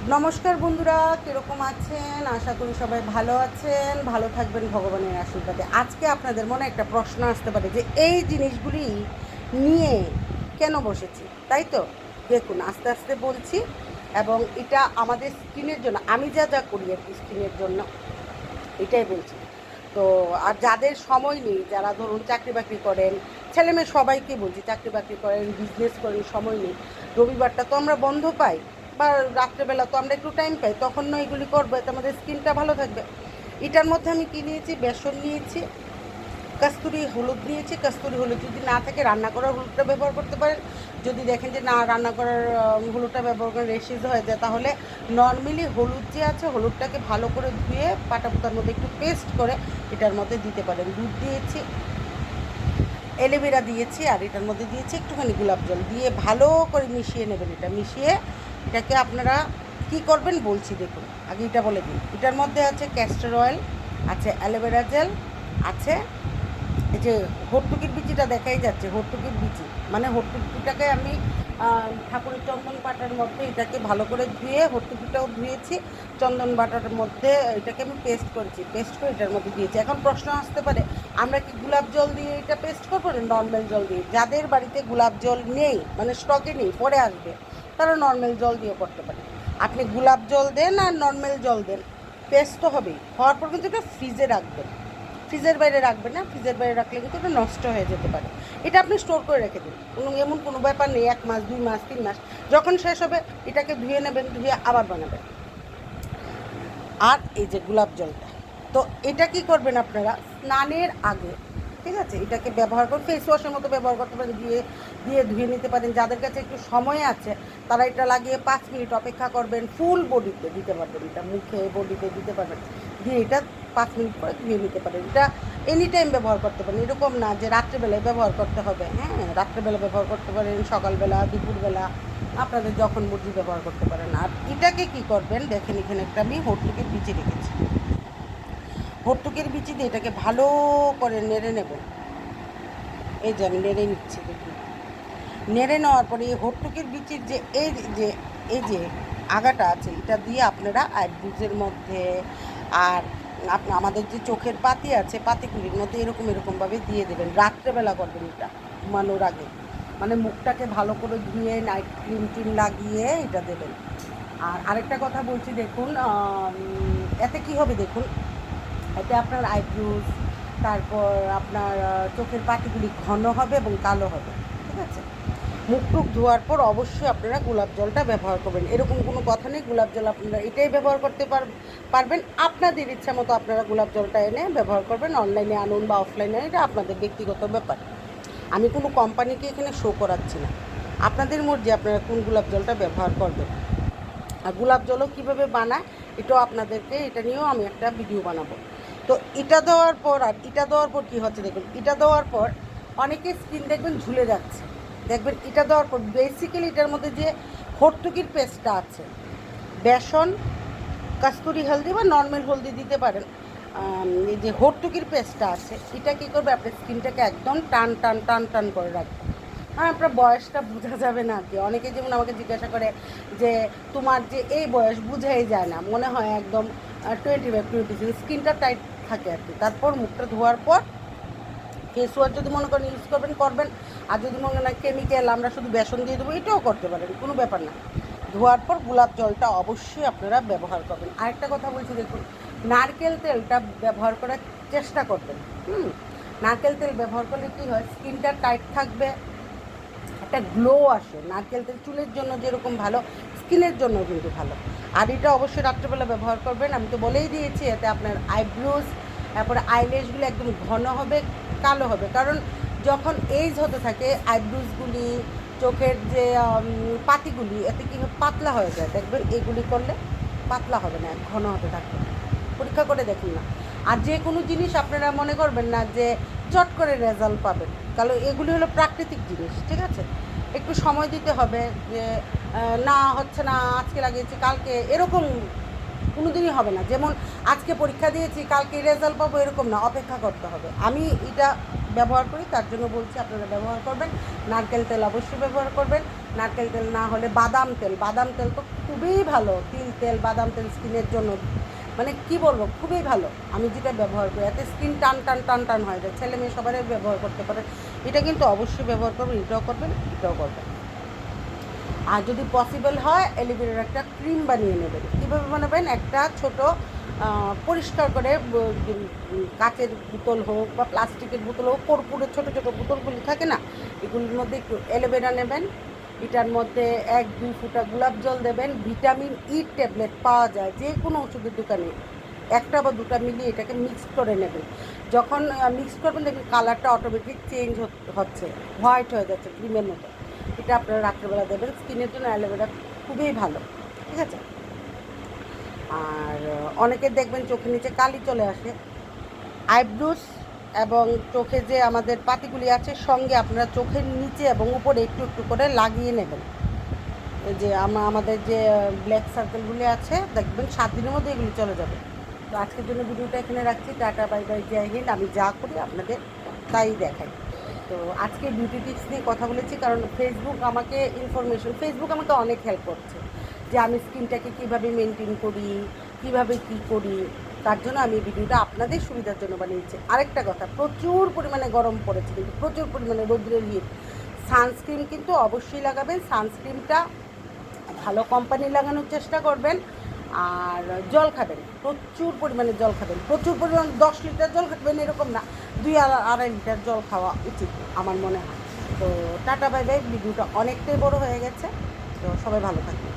নমস্কার বন্ধুরা, কীরকম আছেন? আশা করি সবাই ভালো আছেন, ভালো থাকবেন ভগবানের আশীর্বাদে। আজকে আপনাদের মনে একটা প্রশ্ন আসতে পারে যে এই জিনিসগুলি নিয়ে কেন বসেছি, তাই তো? দেখুন, আস্তে আস্তে বলছি। এবং এটা আমাদের স্কিনের জন্য, আমি যা যা করি আর কি স্কিনের জন্য, এটাই বলছি। তো আর যাদের সময় নেই, যারা ধরুন চাকরি বাকরি করেন, ছেলে মেয়ে সবাইকে বলছি, চাকরি বাকরি করেন, বিজনেস করেন, সময় নেই, রবিবারটা তো আমরা বন্ধ পাই, বা রাত্রেবেলা তো আমরা একটু টাইম পাই, তখন না এগুলি করবো, এতে আমাদের স্কিনটা ভালো থাকবে। এটার মধ্যে আমি কী নিয়েছি? বেসন নিয়েছি, কস্তুরি হলুদ নিয়েছি। কস্তুরি হলুদ যদি না থাকে রান্না করার হলুদটা ব্যবহার করতে পারেন। যদি দেখেন যে না, রান্না করার হলুদটা ব্যবহার করে রেশিজ হয়ে যায়, তাহলে নর্মালি হলুদ যে আছে, হলুদটাকে ভালো করে ধুয়ে পাটা পোতার মধ্যে একটু পেস্ট করে এটার মধ্যে দিতে পারেন। দুধ দিয়েছি, অ্যালোভেরা দিয়েছি, আর এটার মধ্যে দিয়েছি একটুখানি গোলাপ জল দিয়ে ভালো করে মিশিয়ে নেবেন। এটা মিশিয়ে এটাকে আপনারা কী করবেন বলছি, দেখুন। আগে এটা বলে দিন। এটার মধ্যে আছে ক্যাস্টর অয়েল, আছে অ্যালোভেরা জেল, আছে এই যে হর্তুকির বিচিটা দেখাই যাচ্ছে, হর্তুকির বিচি, মানে হর্তুকিটাকে আমি ঠাকুরের চন্দন বাটার মধ্যে এটাকে ভালো করে ধুয়ে, হর্তুকিটাও ধুয়েছি, চন্দন বাটার মধ্যে এটাকে আমি পেস্ট করেছি, পেস্ট করে এটার মধ্যে দিয়েছি। এখন প্রশ্ন আসতে পারে, আমরা কি গোলাপ জল দিয়ে এটা পেস্ট করবো না নর্মাল জল দিয়ে? যাদের বাড়িতে গোলাপ জল নেই, মানে স্টকে নেই, পরে আসবে, তারা নর্মাল জল দিয়ে করতে পারে। আপনি গোলাপ জল দেন আর নর্মাল জল দেন, পেস্ট তো হবেই। হওয়ার পর কিন্তু এটা ফ্রিজে রাখবেন, ফ্রিজের বাইরে রাখবেন না। ফ্রিজের বাইরে রাখলে কিন্তু এটা নষ্ট হয়ে যেতে পারে। এটা আপনি স্টোর করে রেখে দিন, এমন কোনো ব্যাপার নেই। 1 মাস, 2 মাস, 3 মাস, যখন শেষ হবে এটাকে ধুয়ে নেবেন, ধুয়ে আবার বানাবেন। আর এই যে গোলাপ জলটা, তো এটা কি করবেন আপনারা স্নানের আগে, ঠিক আছে, এটাকে ব্যবহার করে ফেস ওয়াশের মতো ব্যবহার করতে পারেন, দিয়ে দিয়ে ধুয়ে নিতে পারেন। যাদের কাছে একটু সময় আছে তারা এটা লাগিয়ে 5 মিনিট অপেক্ষা করবেন, ফুল বডিতে দিতে পারবেন, এটা মুখে বডিতে দিতে পারবেন, দিয়ে এটা 5 মিনিট পরে ধুয়ে নিতে পারেন। এটা এনি টাইম ব্যবহার করতে পারেন, এরকম না যে রাত্রেবেলায় ব্যবহার করতে হবে। হ্যাঁ, রাত্রেবেলা ব্যবহার করতে পারেন, সকালবেলা, দুপুরবেলা, আপনাদের যখন মর্জি ব্যবহার করতে পারেন। আর এটাকে কি করবেন দেখেন, এখানে একটা আমি হর্তুকের বিচি রেখেছি, হর্তুকের বিচি দিয়ে এটাকে ভালো করে নেড়ে নেবেন। এই যে আমি নেড়ে নিচ্ছি, দেখুন। নেড়ে নেওয়ার পরে এই হর্তুকের বিচির যে এই যে আগাটা আছে, এটা দিয়ে আপনারা আইব্রুজের মধ্যে, আর আমাদের যে চোখের পাতি আছে, পাতিগুলির মধ্যে এরকমভাবে দিয়ে দেবেন। রাত্রেবেলা করবেন এটা ঘুমানোর আগে, মানে মুখটাকে ভালো করে ধুয়ে নাইট ক্রিম টিম লাগিয়ে এটা দেবেন। আর আরেকটা কথা বলছি, দেখুন, এতে কি হবে দেখুন, এতে আপনার আইব্রোজ, তারপর আপনার চোখের পাটিগুলি ঘন হবে এবং কালো হবে, ঠিক আছে? মুখ টুক ধোয়ার পর অবশ্যই আপনারা গোলাপ জলটা ব্যবহার করবেন, এরকম কোনো কথা নেই। গোলাপ জল আপনারা এটাই ব্যবহার করতে পারবেন। আপনাদের ইচ্ছা মতো আপনারা গোলাপ জলটা এনে ব্যবহার করবেন, অনলাইনে আনুন বা অফলাইনে, এটা আপনাদের ব্যক্তিগত ব্যাপার। আমি কোনো কোম্পানিকে এখানে শো করাচ্ছি না, আপনাদের মর্জি আপনারা কোন গোলাপ জলটা ব্যবহার করবেন। আর গোলাপ জলও কীভাবে বানায় এটাও আপনাদেরকে, এটা নিয়েও আমি একটা ভিডিও বানাবো। তো এটা দেওয়ার পর, আর এটা দেওয়ার পর কী হচ্ছে দেখুন, এটা দেওয়ার পর অনেকের স্কিন দেখবেন ঝুলে যাচ্ছে, দেখবেন এটা দেওয়ার পর বেসিক্যালি এটার মধ্যে যে হর্তুকির পেস্টটা আছে, বেসন, কস্তুরি হলদি বা নর্মাল হলদি দিতে পারেন, এই যে হর্তুকির পেস্টটা আছে, এটা কী করবে, আপনার স্কিনটাকে একদম টান টান টান টান করে রাখবে। আর আপনার বয়সটা বোঝা যাবে না আর কি। অনেকে যেমন আমাকে জিজ্ঞাসা করে যে তোমার যে এই বয়স বোঝাই যায় না, মনে হয় একদম 25-26, স্কিনটা টাইট থাকে আর কি। তারপর মুখটা ধোয়ার পর ফেস ওয়াশ যদি মনে করেন ইউজ করবেন, আর যদি মনে করেন কেমিক্যাল আমরা শুধু বেসন দিয়ে দেবো, এটাও করতে পারেন, কোনো ব্যাপার না। ধোয়ার পর গোলাপ জলটা অবশ্যই আপনারা ব্যবহার করবেন। আরেকটা কথা বলছি, দেখুন, নারকেল তেলটা ব্যবহার করার চেষ্টা করবেন। নারকেল তেল ব্যবহার করলে কী হয়, স্কিনটা টাইট থাকবে, একটা গ্লো আসে। নারকেল তেল চুলের জন্য যেরকম ভালো, স্কিনের জন্য কিন্তু ভালো। আর এটা অবশ্যই রাত্রেবেলা ব্যবহার করবেন, আমি তো বলেই দিয়েছি। এতে আপনার আইব্রোজ, তারপরে আইল্যাশগুলো একদম ঘন হবে, কালো হবে। কারণ যখন এইজ হতে থাকে, আইব্রোজগুলি, চোখের যে পাতিগুলি, এতে কী পাতলা হয়ে যায়, দেখবেন এগুলি করলে পাতলা হবে না, ঘন হতে থাকবে। পরীক্ষা করে দেখুন না। আর যে কোনো জিনিস আপনারা মনে করবেন না যে চট করে রেজাল্ট পাবেন, কারণ এগুলি হলো প্রাকৃতিক জিনিস, ঠিক আছে? একটু সময় দিতে হবে, যে না হচ্ছে না, আজকে লাগিয়েছি কালকে, এরকম কোনো দিনই হবে না। যেমন আজকে পরীক্ষা দিয়েছি কালকে রেজাল্ট পাবো, এরকম না, অপেক্ষা করতে হবে। আমি এটা ব্যবহার করি, তার জন্য বলছি আপনারা ব্যবহার করবেন। নারকেল তেল অবশ্যই ব্যবহার করবেন। নারকেল তেল না হলে বাদাম তেল, বাদাম তেল তো খুবই ভালো, তিল তেল, বাদাম তেল স্কিনের জন্য মানে কি বলবো, খুবই ভালো। আমি যেটা ব্যবহার করি এতে স্কিন টান টান টান টান হয়ে যায়, ছেলে মেয়ে সবারই ব্যবহার করতে পারে। এটা কিন্তু অবশ্যই ব্যবহার করবেন, এটাও করবেন, এটাও করবেন। আর যদি পসিবল হয় অ্যালোভেরার একটা ক্রিম বানিয়ে নেবেন। কীভাবে বানাবেন, একটা ছোট পরিষ্কার করে কাচের বোতল হোক বা প্লাস্টিকের বোতল হোক, কর্পূরের ছোটো ছোটো বোতলগুলি থাকে না, এগুলির মধ্যে একটু অ্যালোভেরা নেবেন। এটার মধ্যে 1-2 ফোঁটা গোলাপ জল দেবেন। ভিটামিন ই ট্যাবলেট পাওয়া যায় যে কোনো ওষুধের দোকানে, একটা বা দুটা মিলিয়ে এটাকে মিক্স করে নেবেন। যখন মিক্স করবেন দেখবেন কালারটা অটোমেটিক চেঞ্জ হচ্ছে, হোয়াইট হয়ে যাচ্ছে ক্রিমের মতো। এটা আপনারা রাত্রেবেলা দেবেন, স্কিনের জন্য অ্যালোভেরা খুবই ভালো, ঠিক আছে। আর অনেকের দেখবেন চোখের নিচে কালি চলে আসে, আইব্রোস এবং চোখে যে আমাদের পাতিগুলি আছে সঙ্গে আপনারা চোখের নিচে এবং উপরে একটু একটু করে লাগিয়ে নেবেন। এই যে আমাদের যে ব্ল্যাক সার্কেলগুলি আছে দেখবেন 7 দিনের মধ্যে এগুলি চলে যাবে। তো আজকের জন্য ভিডিওটা এখানে রাখছি। টাটা, বাই বাই, জয় হিন্দ। আমি যা করি আপনাদের তাই দেখাই। তো আজকে বিউটি টিপস নিয়ে কথা বলেছি কারণ ফেসবুক আমাকে অনেক হেল্প করছে যে আমি স্কিনটাকে কীভাবে মেনটেন করি, কীভাবে কী করি, তার জন্য আমি ভিডিওটা আপনাদের সুবিধার জন্য বানিয়েছি। আরেকটা কথা, প্রচুর পরিমাণে গরম পড়েছে, কিন্তু প্রচুর পরিমাণে রৌদ্রের হিট। সানস্ক্রিন কিন্তু অবশ্যই লাগাবেন। সানস্ক্রিনটা ভালো কোম্পানি লাগানোর চেষ্টা করবেন। আর জল খাবেন, প্রচুর পরিমাণে জল খাবেন, প্রচুর পরিমাণ 10 লিটার জল খাবেন এরকম না, 2-2.5 লিটার জল খাওয়া উচিত আমার মনে হয়। তো টাটা, বাই বাই। ভিডিওটা অনেকটাই বড় হয়ে গেছে, তো সবাই ভালো থাকবেন।